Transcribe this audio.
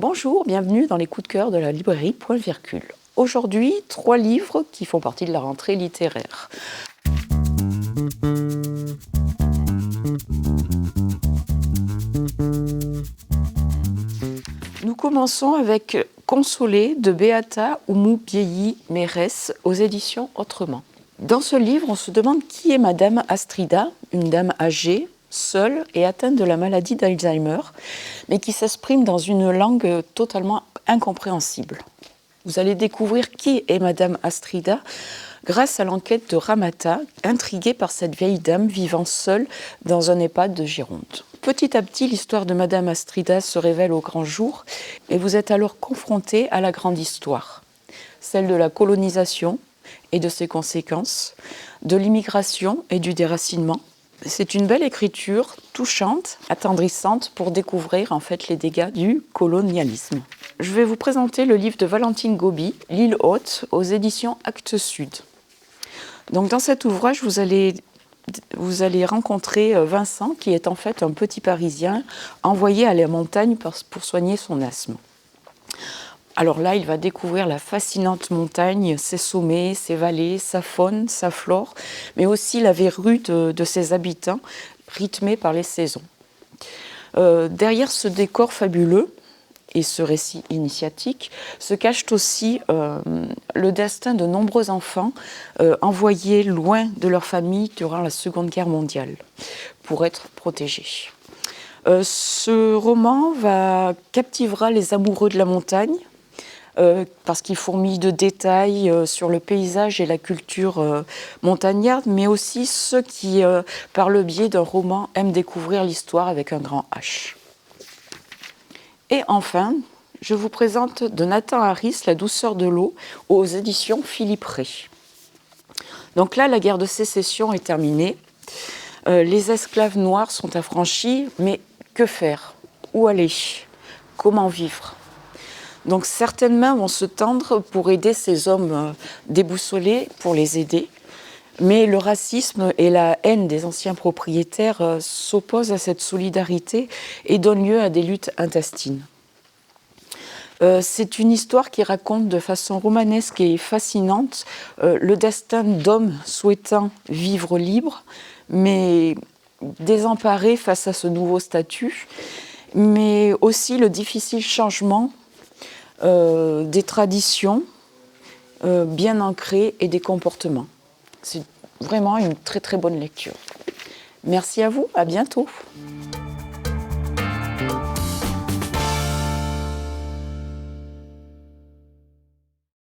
Bonjour, bienvenue dans les coups de cœur de la librairie Point Virgule. Aujourd'hui, 3 livres qui font partie de la rentrée littéraire. Nous commençons avec Consolée de Beata Oumou-Bieyi-Mérès aux éditions Autrement. Dans ce livre, on se demande qui est Madame Astrida, une dame âgée, seule et atteinte de la maladie d'Alzheimer, mais qui s'exprime dans une langue totalement incompréhensible. Vous allez découvrir qui est Madame Astrida grâce à l'enquête de Ramata, intriguée par cette vieille dame vivant seule dans un EHPAD de Gironde. Petit à petit, l'histoire de Madame Astrida se révèle au grand jour et vous êtes alors confronté à la grande histoire, celle de la colonisation et de ses conséquences, de l'immigration et du déracinement. C'est une belle écriture, touchante, attendrissante pour découvrir en fait les dégâts du colonialisme. Je vais vous présenter le livre de Valentine Gobi, L'île haute, aux éditions Actes Sud. Donc dans cet ouvrage, vous allez rencontrer Vincent, qui est en fait un petit Parisien envoyé à la montagne pour soigner son asthme. Alors là, il va découvrir la fascinante montagne, ses sommets, ses vallées, sa faune, sa flore, mais aussi la verrue de ses habitants, rythmée par les saisons. Derrière ce décor fabuleux et ce récit initiatique se cache aussi le destin de nombreux enfants envoyés loin de leur famille durant la Seconde Guerre mondiale pour être protégés. Ce roman captivera les amoureux de la montagne, parce qu'il fourmille de détails sur le paysage et la culture montagnarde, mais aussi ceux qui, par le biais d'un roman, aiment découvrir l'histoire avec un grand H. Et enfin, je vous présente de Nathan Harris, La douceur de l'eau, aux éditions Philippe Ray. Donc là, la guerre de sécession est terminée. Les esclaves noirs sont affranchis, mais que faire? Où aller? Comment vivre? Donc certaines mains vont se tendre pour aider ces hommes déboussolés, pour les aider. Mais le racisme et la haine des anciens propriétaires s'opposent à cette solidarité et donnent lieu à des luttes intestines. C'est une histoire qui raconte de façon romanesque et fascinante le destin d'hommes souhaitant vivre libres, mais désemparés face à ce nouveau statut, mais aussi le difficile changement des traditions bien ancrées et des comportements. C'est vraiment une très très bonne lecture. Merci à vous, à bientôt.